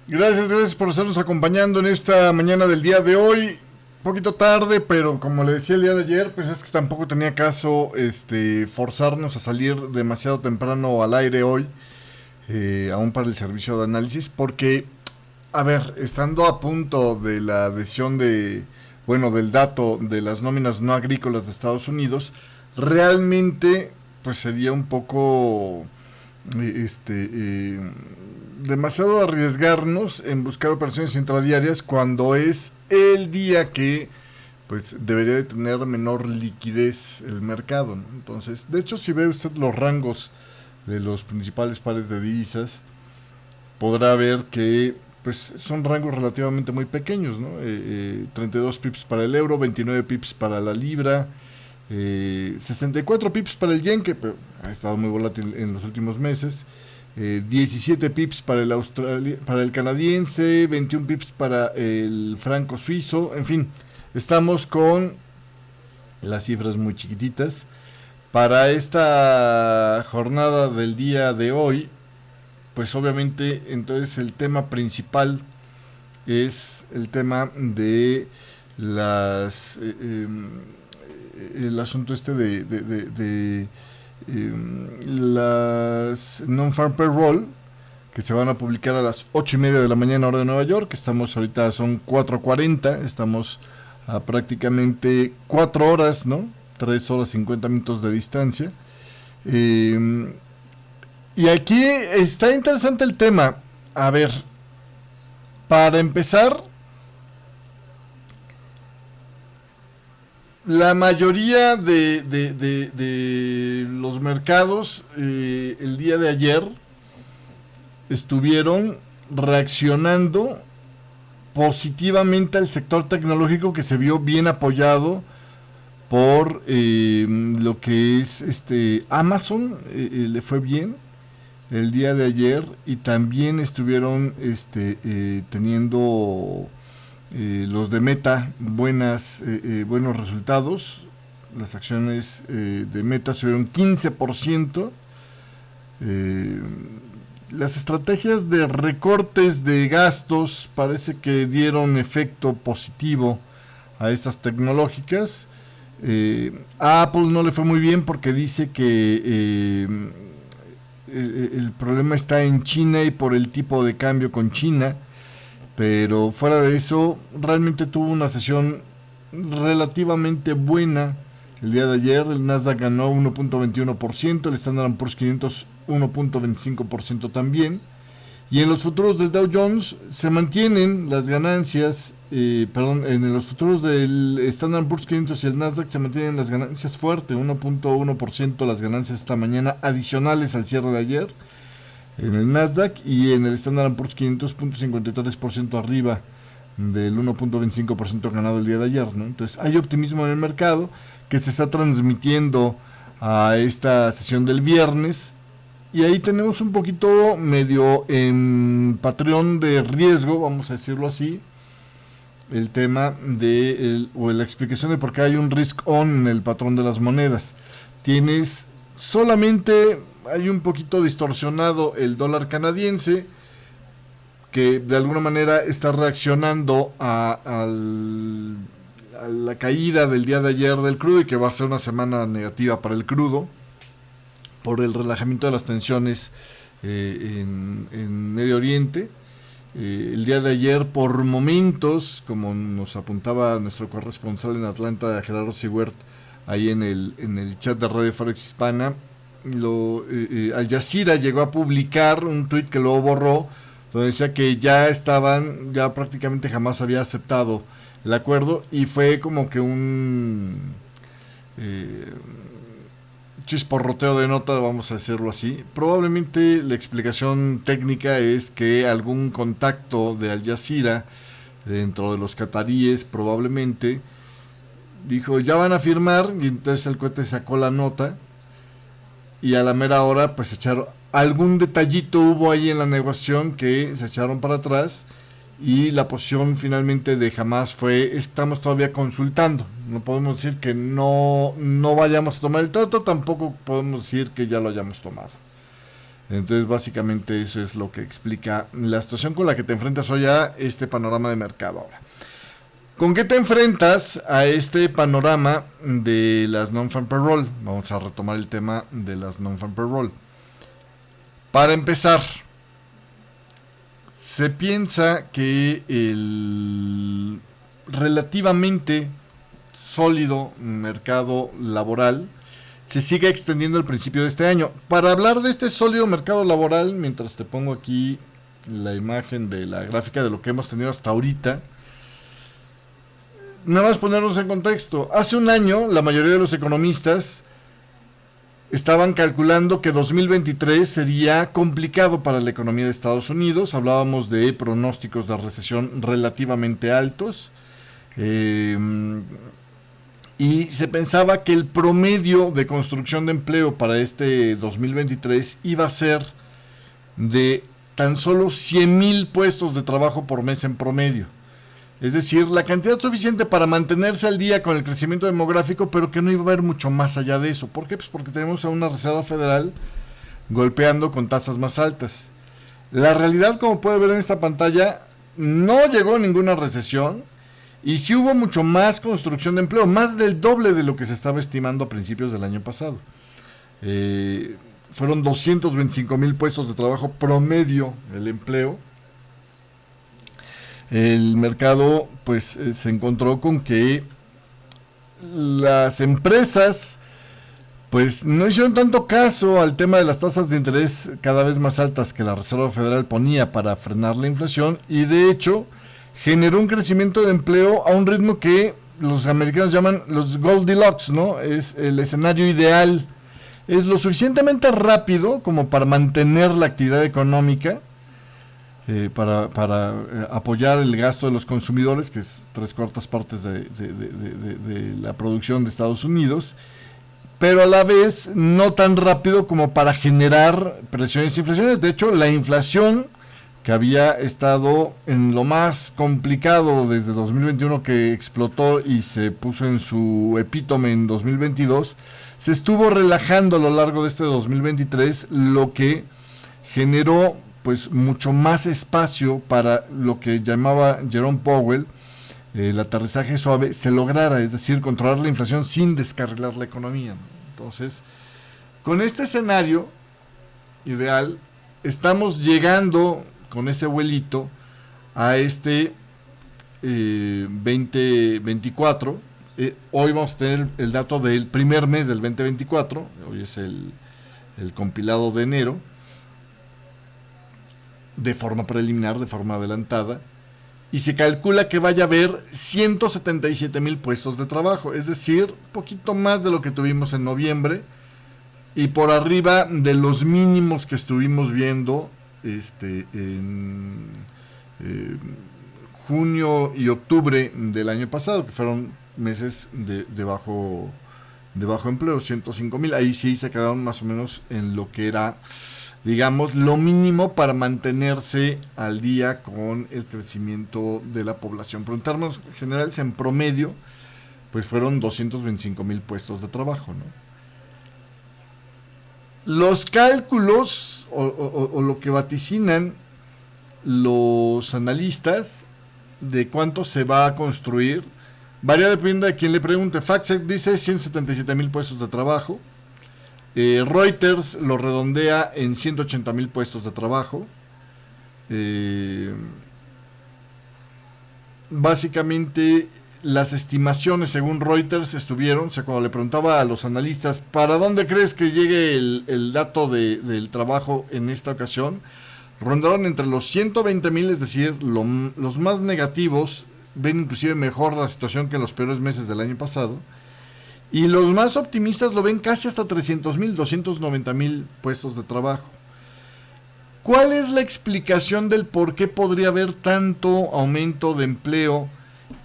Gracias por estarnos acompañando en esta mañana del día de hoy. Poquito tarde, pero como le decía el día de ayer, pues es que tampoco tenía caso forzarnos a salir demasiado temprano al aire hoy, aún para el servicio de análisis, porque, a ver, estando a punto de la adhesión del dato de las nóminas no agrícolas de Estados Unidos, realmente, pues sería un poco demasiado arriesgarnos en buscar operaciones intradiarias cuando es el día que pues debería de tener menor liquidez el mercado, ¿no? Entonces, de hecho, si ve usted los rangos de los principales pares de divisas, podrá ver que pues son rangos relativamente muy pequeños, ¿no? 32 pips para el euro, 29 pips para la libra, 64 pips para el yen, que ha estado muy volátil en los últimos meses, 17 pips para para el canadiense, 21 pips para el franco suizo, en fin, estamos con las cifras muy chiquititas. Para esta jornada del día de hoy, pues obviamente entonces el tema principal es el tema de las el asunto las non-farm payroll que se van a publicar a las 8:30 de la mañana hora de Nueva York. Estamos ahorita, son 4:40, estamos a prácticamente 4 horas, ¿no? 3 horas 50 minutos de distancia. eh, y aquí está interesante el tema. A ver, para empezar, la mayoría de los mercados el día de ayer estuvieron reaccionando positivamente al sector tecnológico, que se vio bien apoyado por lo que es Amazon. Le fue bien el día de ayer, y también estuvieron teniendo los de Meta buenos resultados. Las acciones de Meta subieron 15%. Eh, las estrategias de recortes de gastos parece que dieron efecto positivo a estas tecnológicas. A Apple no le fue muy bien porque dice que el problema está en China y por el tipo de cambio con China. Pero fuera de eso, realmente tuvo una sesión relativamente buena el día de ayer. El Nasdaq ganó 1.21%, el Standard Poor's 500 1.25% también. Y en los futuros del Dow Jones se mantienen las ganancias, en los futuros del Standard Poor's 500 y el Nasdaq se mantienen las ganancias fuertes, 1.1% las ganancias esta mañana adicionales al cierre de ayer en el Nasdaq, y en el Standard Poor's 500 0.53% arriba del 1.25% ganado el día de ayer, ¿no? Entonces hay optimismo en el mercado que se está transmitiendo a esta sesión del viernes, y ahí tenemos un poquito medio en patrón de riesgo, vamos a decirlo así, el tema o la explicación de por qué hay un risk on en el patrón de las monedas. Tienes solamente, hay un poquito distorsionado el dólar canadiense, que de alguna manera está reaccionando a la caída del día de ayer del crudo, y que va a ser una semana negativa para el crudo por el relajamiento de las tensiones en Medio Oriente. El día de ayer, por momentos, como nos apuntaba nuestro corresponsal en Atlanta, Gerardo Sigüert, ahí en el chat de Radio Forex Hispana, Al Jazeera llegó a publicar un tweet que luego borró, donde decía que ya prácticamente jamás había aceptado el acuerdo, y fue como que un eh, chisporroteo de nota, vamos a decirlo así. Probablemente la explicación técnica es que algún contacto de Al Jazeera dentro de los cataríes probablemente dijo ya van a firmar, y entonces el cohete sacó la nota, y a la mera hora pues echaron algún detallito, hubo ahí en la negociación que se echaron para atrás, y la posición finalmente de Hamas fue: estamos todavía consultando, no podemos decir que no vayamos a tomar el trato, tampoco podemos decir que ya lo hayamos tomado. Entonces básicamente eso es lo que explica la situación con la que te enfrentas hoy a este panorama de mercado ahora. ¿Con qué te enfrentas a este panorama de las non-farm payroll? Vamos a retomar el tema de las non-farm payroll. Para empezar, se piensa que el relativamente sólido mercado laboral se sigue extendiendo al principio de este año. Para hablar de este sólido mercado laboral, mientras te pongo aquí la imagen de la gráfica de lo que hemos tenido hasta ahorita, nada más ponernos en contexto. Hace un año, la mayoría de los economistas estaban calculando que 2023 sería complicado para la economía de Estados Unidos. Hablábamos de pronósticos de recesión relativamente altos. Y se pensaba que el promedio de construcción de empleo para este 2023 iba a ser de tan solo 100,000 puestos de trabajo por mes en promedio. Es decir, la cantidad suficiente para mantenerse al día con el crecimiento demográfico, pero que no iba a haber mucho más allá de eso. ¿Por qué? Pues porque tenemos a una Reserva Federal golpeando con tasas más altas. La realidad, como puede ver en esta pantalla, no llegó ninguna recesión y sí hubo mucho más construcción de empleo, más del doble de lo que se estaba estimando a principios del año pasado. Fueron 225,000 puestos de trabajo promedio el empleo. El mercado pues se encontró con que las empresas pues no hicieron tanto caso al tema de las tasas de interés cada vez más altas que la Reserva Federal ponía para frenar la inflación, y de hecho generó un crecimiento de empleo a un ritmo que los americanos llaman los Goldilocks, ¿no? Es el escenario ideal. Es lo suficientemente rápido como para mantener la actividad económica, para apoyar el gasto de los consumidores, que es 3/4 partes de la producción de Estados Unidos, pero a la vez no tan rápido como para generar presiones e inflaciones. De hecho, la inflación, que había estado en lo más complicado desde 2021, que explotó y se puso en su epítome en 2022, se estuvo relajando a lo largo de este 2023, lo que generó pues mucho más espacio para lo que llamaba Jerome Powell el aterrizaje suave se lograra, es decir, controlar la inflación sin descarrilar la economía. Entonces, con este escenario ideal, estamos llegando con ese vuelito a este 2024. Hoy vamos a tener el dato del primer mes del 2024, hoy es el compilado de enero, de forma preliminar, de forma adelantada, y se calcula que vaya a haber 177,000 puestos de trabajo, es decir, poquito más de lo que tuvimos en noviembre y por arriba de los mínimos que estuvimos viendo en junio y octubre del año pasado, que fueron meses de bajo empleo, 105,000. Ahí sí se quedaron más o menos en lo que era, digamos, lo mínimo para mantenerse al día con el crecimiento de la población. Pero en términos generales, en promedio, pues fueron 225,000 puestos de trabajo, ¿no? Los cálculos o lo que vaticinan los analistas de cuánto se va a construir varía dependiendo de quién le pregunte. FactSet dice 177,000 puestos de trabajo. Reuters lo redondea en 180,000 puestos de trabajo. Básicamente las estimaciones según Reuters estuvieron, o sea, cuando le preguntaba a los analistas ¿para dónde crees que llegue el dato del trabajo en esta ocasión? Rondaron entre los 120,000, es decir, los más negativos ven inclusive mejor la situación que en los peores meses del año pasado, y los más optimistas lo ven casi hasta 300,000, 290,000 puestos de trabajo. ¿Cuál es la explicación del por qué podría haber tanto aumento de empleo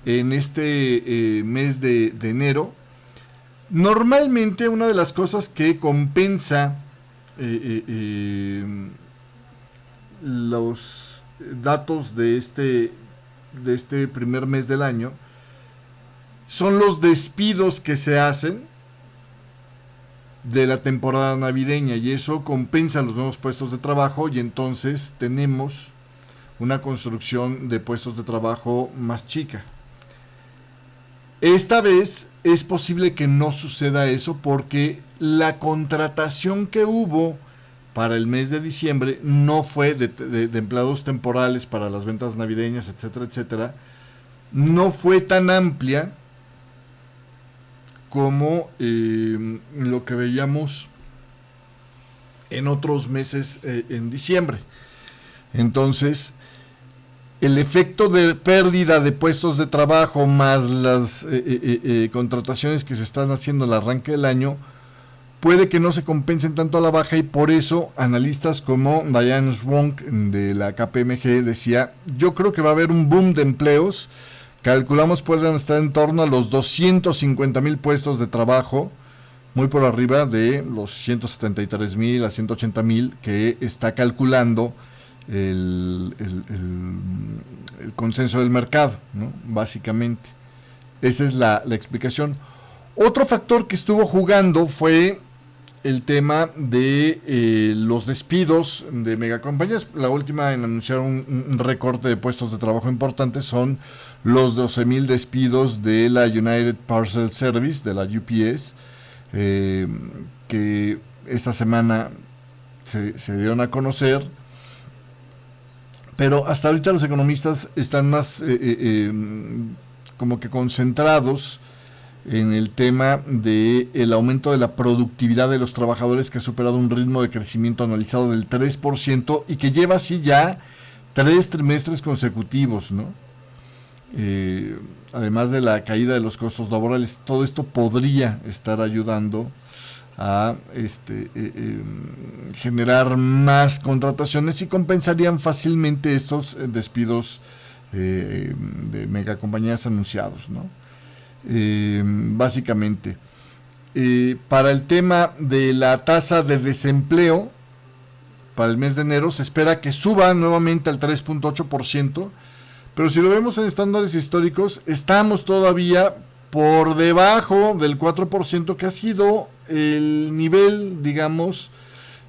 en este mes de enero? Normalmente una de las cosas que compensa los datos de este primer mes del año son los despidos que se hacen de la temporada navideña, y eso compensa los nuevos puestos de trabajo, y entonces tenemos una construcción de puestos de trabajo más chica. Esta vez es posible que no suceda eso, porque la contratación que hubo para el mes de diciembre no fue de empleados temporales para las ventas navideñas, etcétera, etcétera, no fue tan amplia como lo que veíamos en otros meses en diciembre. Entonces, el efecto de pérdida de puestos de trabajo más las contrataciones que se están haciendo al arranque del año puede que no se compensen tanto a la baja, y por eso analistas como Diane Swonk de la KPMG decía: yo creo que va a haber un boom de empleos. Calculamos pueden estar en torno a los 250,000 puestos de trabajo, muy por arriba de los 173,000 a 180,000 que está calculando el consenso del mercado, ¿no? Básicamente. Esa es la explicación. Otro factor que estuvo jugando fue el tema de los despidos de megacompañías. La última en anunciar un recorte de puestos de trabajo importante son los 12,000 despidos de la United Parcel Service, de la UPS, que esta semana se dieron a conocer. Pero hasta ahorita los economistas están más como que concentrados en el tema del aumento de la productividad de los trabajadores, que ha superado un ritmo de crecimiento anualizado del 3% y que lleva así ya 3 trimestres consecutivos, ¿no? Además de la caída de los costos laborales, todo esto podría estar ayudando a generar más contrataciones y compensarían fácilmente estos despidos de megacompañías anunciados, ¿no? Básicamente, para el tema de la tasa de desempleo para el mes de enero se espera que suba nuevamente al 3.8%, pero si lo vemos en estándares históricos estamos todavía por debajo del 4%, que ha sido el nivel, digamos,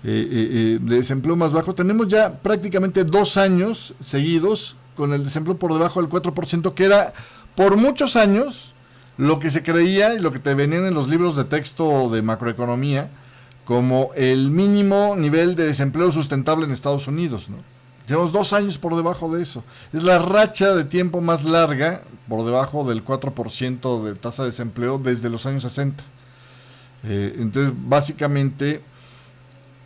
de desempleo más bajo. Tenemos ya prácticamente 2 años seguidos con el desempleo por debajo del 4%, que era por muchos años lo que se creía y lo que te venían en los libros de texto de macroeconomía como el mínimo nivel de desempleo sustentable en Estados Unidos, ¿no? Llevamos 2 años por debajo de eso. Es la racha de tiempo más larga por debajo del 4% de tasa de desempleo desde los años 60. Entonces, básicamente,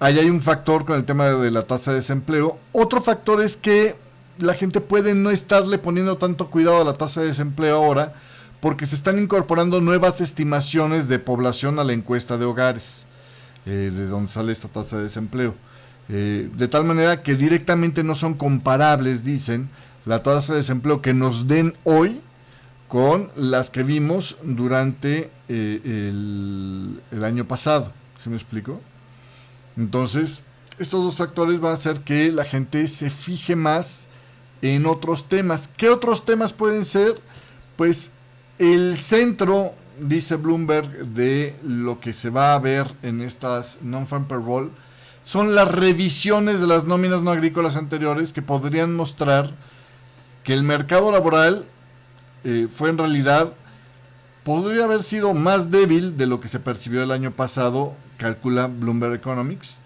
ahí hay un factor con el tema de la tasa de desempleo. Otro factor es que la gente puede no estarle poniendo tanto cuidado a la tasa de desempleo ahora, porque se están incorporando nuevas estimaciones de población a la encuesta de hogares, de donde sale esta tasa de desempleo. De tal manera que directamente no son comparables, dicen, la tasa de desempleo que nos den hoy con las que vimos durante el año pasado. ¿Sí me explico? Entonces, estos dos factores van a hacer que la gente se fije más en otros temas. ¿Qué otros temas pueden ser? Pues el centro, dice Bloomberg, de lo que se va a ver en estas non-farm payroll son las revisiones de las nóminas no agrícolas anteriores, que podrían mostrar que el mercado laboral fue en realidad, podría haber sido más débil de lo que se percibió el año pasado, calcula Bloomberg Economics.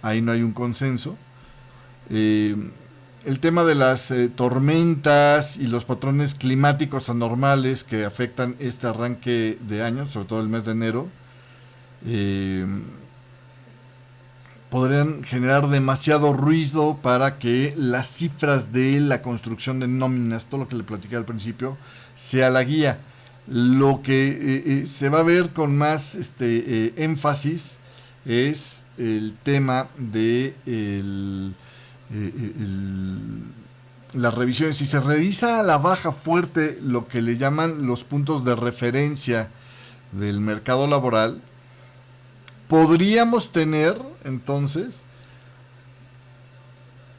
Ahí no hay un consenso. El tema de las tormentas y los patrones climáticos anormales que afectan este arranque de año, sobre todo el mes de enero, podrían generar demasiado ruido para que las cifras de la construcción de nóminas, todo lo que le platicé al principio, sea la guía. Lo que se va a ver con más énfasis es el tema de las revisiones. Si se revisa a la baja fuerte lo que le llaman los puntos de referencia del mercado laboral, podríamos tener entonces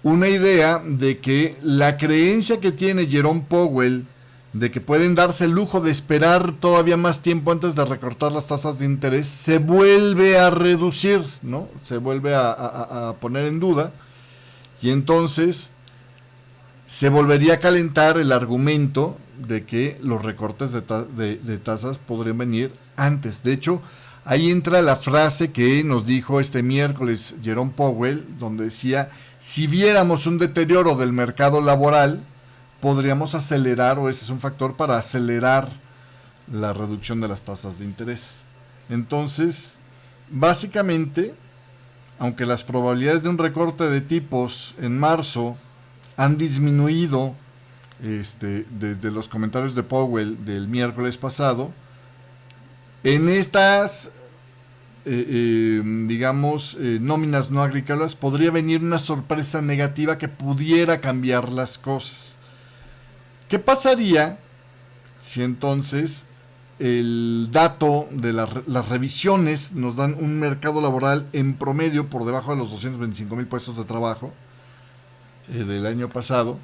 una idea de que la creencia que tiene Jerome Powell de que pueden darse el lujo de esperar todavía más tiempo antes de recortar las tasas de interés, se vuelve a reducir, ¿no? Se vuelve a poner en duda, y entonces se volvería a calentar el argumento de que los recortes de tasas podrían venir antes. De hecho, ahí entra la frase que nos dijo este miércoles Jerome Powell, donde decía: si viéramos un deterioro del mercado laboral, podríamos acelerar, o ese es un factor para acelerar la reducción de las tasas de interés. Entonces, básicamente, aunque las probabilidades de un recorte de tipos en marzo han disminuido desde los comentarios de Powell del miércoles pasado, en estas nóminas no agrícolas podría venir una sorpresa negativa que pudiera cambiar las cosas. ¿Qué pasaría si entonces el dato de las revisiones nos dan un mercado laboral en promedio por debajo de los 225,000 puestos de trabajo del año pasado,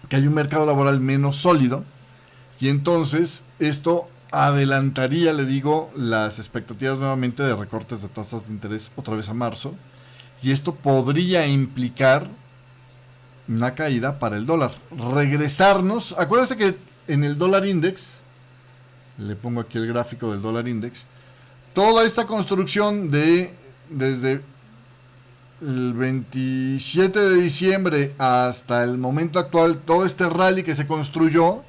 que hay un mercado laboral menos sólido, y entonces esto adelantaría, le digo, las expectativas nuevamente de recortes de tasas de interés otra vez a marzo, y esto podría implicar una caída para el dólar, regresarnos, acuérdense que en el dólar index, le pongo aquí el gráfico del dólar index, toda esta construcción desde el 27 de diciembre hasta el momento actual, todo este rally que se construyó,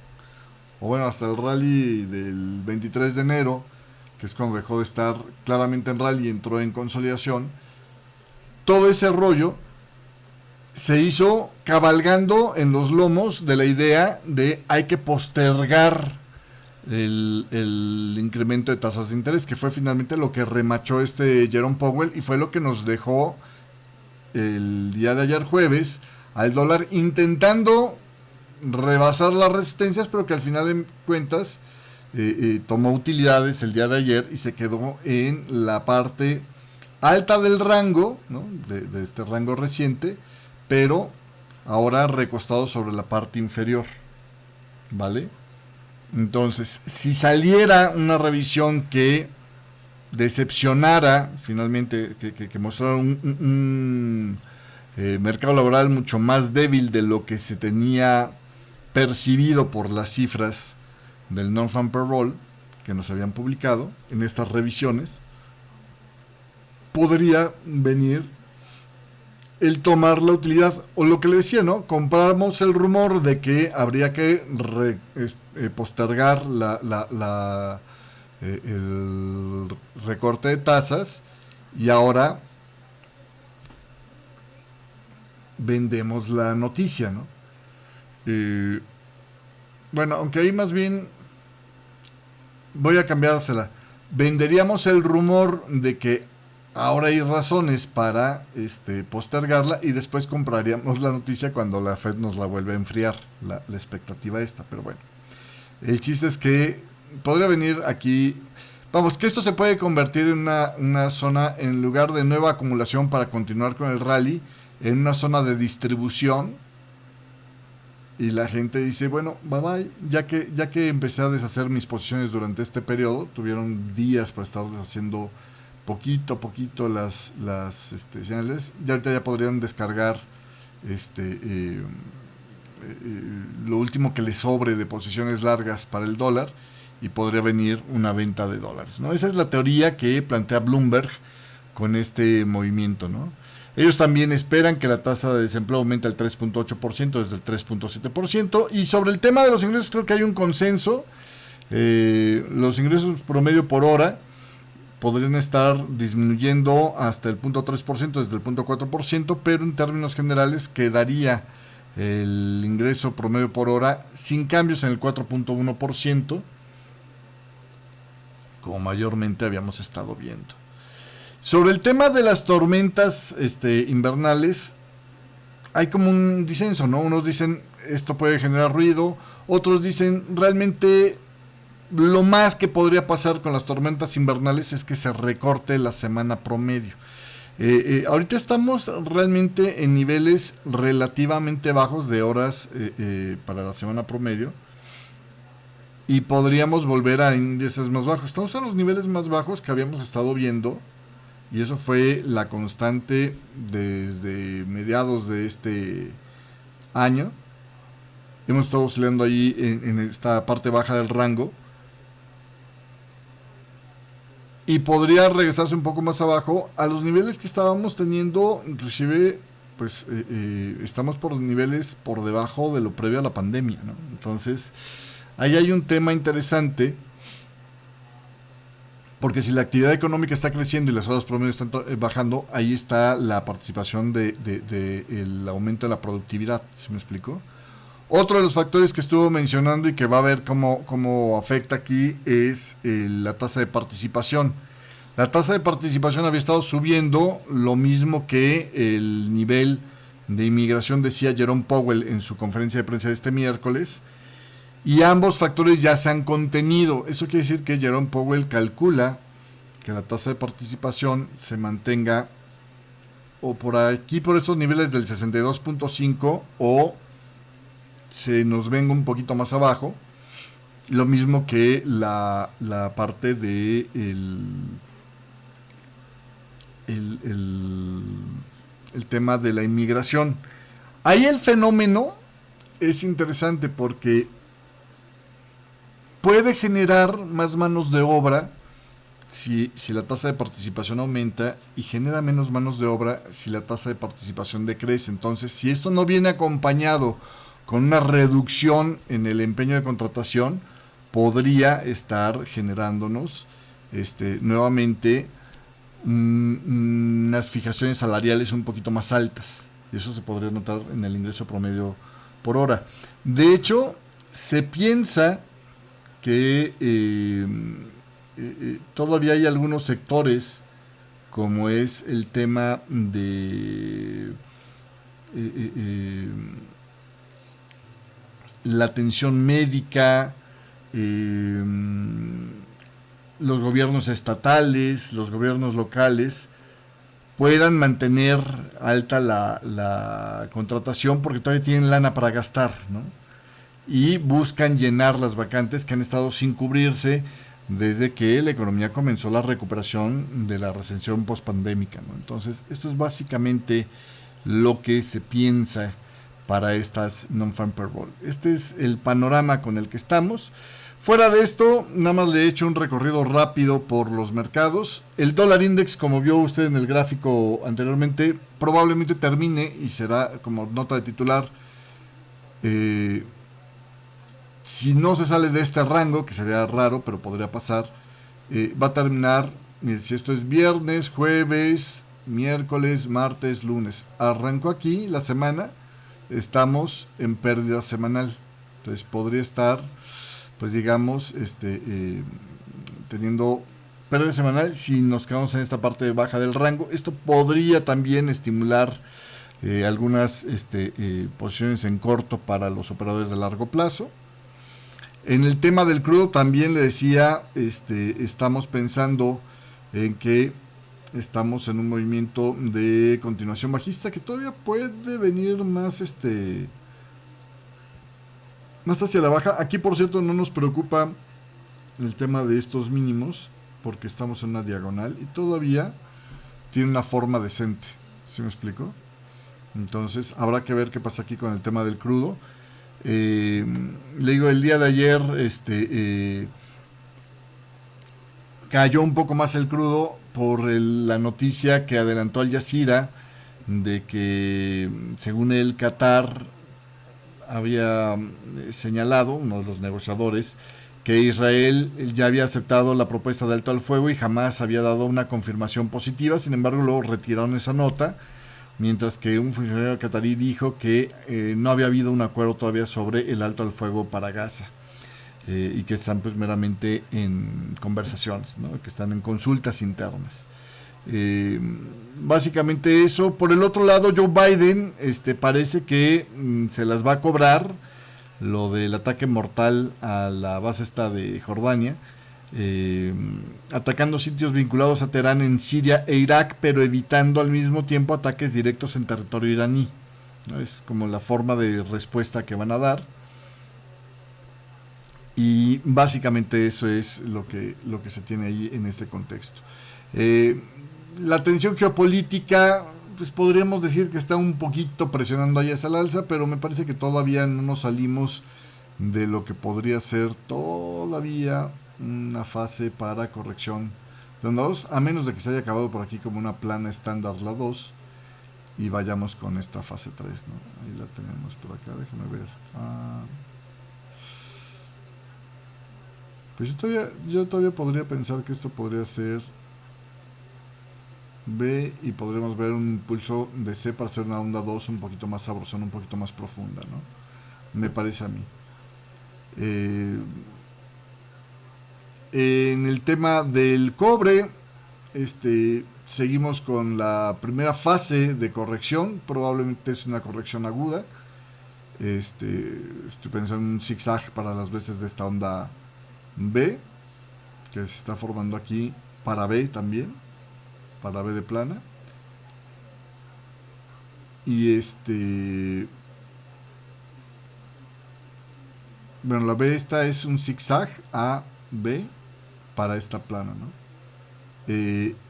o bueno, hasta el rally del 23 de enero, que es cuando dejó de estar claramente en rally y entró en consolidación, todo ese rollo se hizo cabalgando en los lomos de la idea de hay que postergar el incremento de tasas de interés, que fue finalmente lo que remachó Jerome Powell, y fue lo que nos dejó el día de ayer jueves al dólar intentando rebasar las resistencias, pero que al final de cuentas tomó utilidades el día de ayer y se quedó en la parte alta del rango, ¿no? de este rango reciente, pero ahora recostado sobre la parte inferior, ¿vale? Entonces, si saliera una revisión que decepcionara, finalmente, que mostrara un mercado laboral mucho más débil de lo que se tenía percibido por las cifras del Non-Farm Payroll que nos habían publicado en estas revisiones, podría venir el tomar la utilidad, o lo que le decía, ¿no? Compramos el rumor de que habría que postergar el recorte de tasas, y ahora vendemos la noticia, ¿no? Bueno, aunque ahí más bien voy a cambiársela. Venderíamos el rumor de que ahora hay razones para postergarla, y después compraríamos la noticia cuando la Fed nos la vuelve a enfriar, la expectativa esta. Pero bueno, el chiste es que podría venir aquí, vamos, que esto se puede convertir en una zona, en lugar de nueva acumulación para continuar con el rally, en una zona de distribución, y la gente dice, bueno, bye bye, ya que empecé a deshacer mis posiciones durante este periodo, tuvieron días para estar deshaciendo poquito a poquito las señales, y ahorita ya podrían descargar lo último que les sobre de posiciones largas para el dólar, y podría venir una venta de dólares, ¿no? Esa es la teoría que plantea Bloomberg con este movimiento, ¿no? Ellos también esperan que la tasa de desempleo aumente al 3.8% desde el 3.7%. Y sobre el tema de los ingresos creo que hay un consenso. Los ingresos promedio por hora podrían estar disminuyendo hasta el 0.3% desde el 0.4%, pero en términos generales quedaría el ingreso promedio por hora sin cambios en el 4.1%, como mayormente habíamos estado viendo. Sobre el tema de las tormentas invernales, hay como un disenso, ¿no? Unos dicen esto puede generar ruido, otros dicen realmente lo más que podría pasar con las tormentas invernales es que se recorte la semana promedio. Ahorita estamos realmente en niveles relativamente bajos de horas para la semana promedio y podríamos volver a índices más bajos. Estamos en los niveles más bajos que habíamos estado viendo y eso fue la constante desde mediados de este año. Hemos estado oscilando ahí en esta parte baja del rango y podría regresarse un poco más abajo a los niveles que estábamos teniendo, inclusive pues estamos por niveles por debajo de lo previo a la pandemia, ¿no? Entonces ahí hay un tema interesante porque si la actividad económica está creciendo y las horas promedio están bajando, ahí está la participación de el aumento de la productividad, ¿sí me explico? Otro de los factores que estuvo mencionando y que va a ver cómo afecta aquí es la tasa de participación. La tasa de participación había estado subiendo, lo mismo que el nivel de inmigración, decía Jerome Powell en su conferencia de prensa de este miércoles, y ambos factores ya se han contenido. Eso quiere decir que Jerome Powell calcula que la tasa de participación se mantenga o por aquí, por esos niveles del 62.5 o se nos venga un poquito más abajo. Lo mismo que la parte de el tema de la inmigración. Ahí el fenómeno es interesante porque puede generar más manos de obra si la tasa de participación aumenta y genera menos manos de obra si la tasa de participación decrece. Entonces, si esto no viene acompañado con una reducción en el empeño de contratación, podría estar generándonos nuevamente unas fijaciones salariales un poquito más altas. Y eso se podría notar en el ingreso promedio por hora. De hecho, se piensa que todavía hay algunos sectores, como es el tema de la atención médica, los gobiernos estatales, los gobiernos locales, puedan mantener alta la contratación porque todavía tienen lana para gastar, ¿no? Y buscan llenar las vacantes que han estado sin cubrirse desde que la economía comenzó la recuperación de la recesión pospandémica, ¿no? Entonces, esto es básicamente lo que se piensa para estas non-farm payroll. Este es el panorama con el que estamos. Fuera de esto, nada más le he hecho un recorrido rápido por los mercados. El dólar index, como vio usted en el gráfico anteriormente, probablemente termine y será como nota de titular. Si no se sale de este rango, que sería raro, pero podría pasar, va a terminar, mire, si esto es viernes, jueves, miércoles, martes, lunes. Arrancó aquí la semana, estamos en pérdida semanal. Entonces podría estar, pues digamos, teniendo pérdida semanal si nos quedamos en esta parte baja del rango. Esto podría también estimular algunas posiciones en corto para los operadores de largo plazo. En el tema del crudo también le decía, estamos pensando en que estamos en un movimiento de continuación bajista que todavía puede venir más más hacia la baja. Aquí, por cierto, no nos preocupa el tema de estos mínimos porque estamos en una diagonal y todavía tiene una forma decente. ¿Sí me explico? Entonces habrá que ver qué pasa aquí con el tema del crudo. Le digo, el día de ayer cayó un poco más el crudo por la noticia que adelantó Al Jazeera de que, según el Qatar había señalado, uno de los negociadores, que Israel ya había aceptado la propuesta de alto al fuego y jamás había dado una confirmación positiva. Sin embargo, luego retiraron esa nota, mientras que un funcionario catarí dijo que no había habido un acuerdo todavía sobre el alto al fuego para Gaza, y que están pues meramente en conversaciones, ¿no? Que están en consultas internas. Básicamente eso. Por el otro lado, Joe Biden parece que se las va a cobrar lo del ataque mortal a la base esta de Jordania. atacando sitios vinculados a Teherán en Siria e Irak, pero evitando al mismo tiempo ataques directos en territorio iraní, ¿no? Es como la forma de respuesta que van a dar. Y básicamente eso es lo que se tiene ahí en este contexto. La tensión geopolítica, pues podríamos decir que está un poquito presionando ahí hacia el alza, pero me parece que todavía no nos salimos de lo que podría ser todavía una fase para corrección de onda 2, a menos de que se haya acabado por aquí como una plana estándar la 2 y vayamos con esta fase 3, ¿no? Ahí la tenemos por acá, déjame ver. Pues yo todavía podría pensar que esto podría ser B y podremos ver un impulso de C para hacer una onda 2 un poquito más sabrosona, un poquito más profunda, ¿no? Me parece a mí. En el tema del cobre, seguimos con la primera fase de corrección, probablemente es una corrección aguda. Estoy pensando en un zigzag para las veces de esta onda B, que se está formando aquí para B también, para B de plana. Y bueno, la B esta es un zigzag A, B para esta plana, ¿no?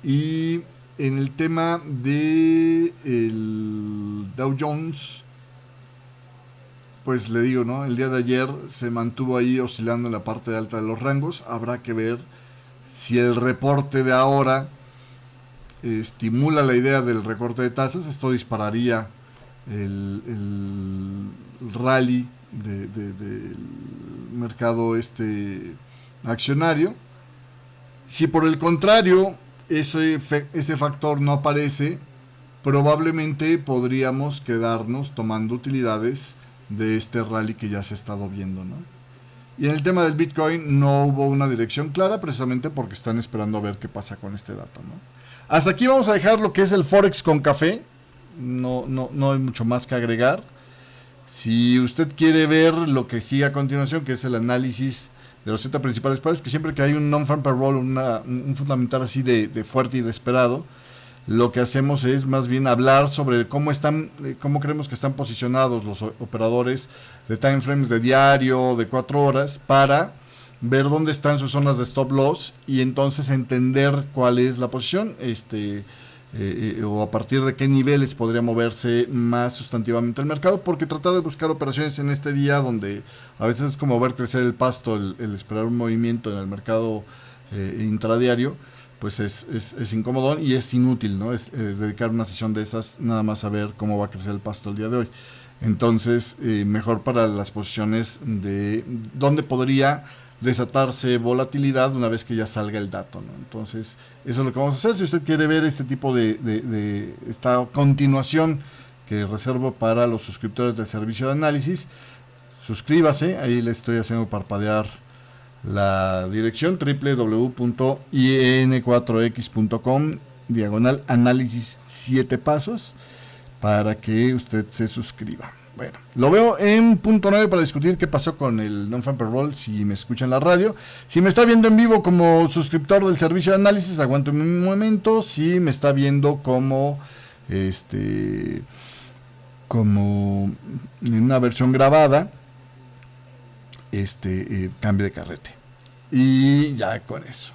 Y en el tema de el Dow Jones, pues le digo, ¿no? El día de ayer se mantuvo ahí oscilando en la parte alta de los rangos. Habrá que ver si el reporte de ahora estimula la idea del recorte de tasas. Esto dispararía el rally del mercado accionario. Si por el contrario ese factor no aparece, probablemente podríamos quedarnos tomando utilidades de este rally que ya se ha estado viendo, ¿no? Y en el tema del Bitcoin no hubo una dirección clara, precisamente porque están esperando a ver qué pasa con este dato, ¿no? Hasta aquí vamos a dejar lo que es el Forex con café. No hay mucho más que agregar. Si usted quiere ver lo que sigue a continuación, que es el análisis de los 7 principales pares, que siempre que hay un non-farm payroll, un fundamental así de fuerte y de esperado, lo que hacemos es más bien hablar sobre cómo creemos que están posicionados los operadores de time frames de diario, de 4 horas, para ver dónde están sus zonas de stop loss y entonces entender cuál es la posición, o a partir de qué niveles podría moverse más sustantivamente el mercado, porque tratar de buscar operaciones en este día donde a veces es como ver crecer el pasto, el esperar un movimiento en el mercado intradiario, pues es incómodo y es inútil, ¿no? Dedicar una sesión de esas nada más a ver cómo va a crecer el pasto el día de hoy. Entonces, mejor para las posiciones de donde podría desatarse volatilidad una vez que ya salga el dato, ¿no? Entonces, eso es lo que vamos a hacer. Si usted quiere ver este tipo de esta continuación que reservo para los suscriptores del servicio de análisis, suscríbase, ahí le estoy haciendo parpadear la dirección www.in4x.com /análisis 7 pasos para que usted se suscriba. Bueno, lo veo en punto 9 para discutir qué pasó con el non-farm payroll, si me escucha en la radio. Si me está viendo en vivo como suscriptor del servicio de análisis, aguante un momento. Si me está viendo como como en una versión grabada, cambio de carrete. Y ya con eso.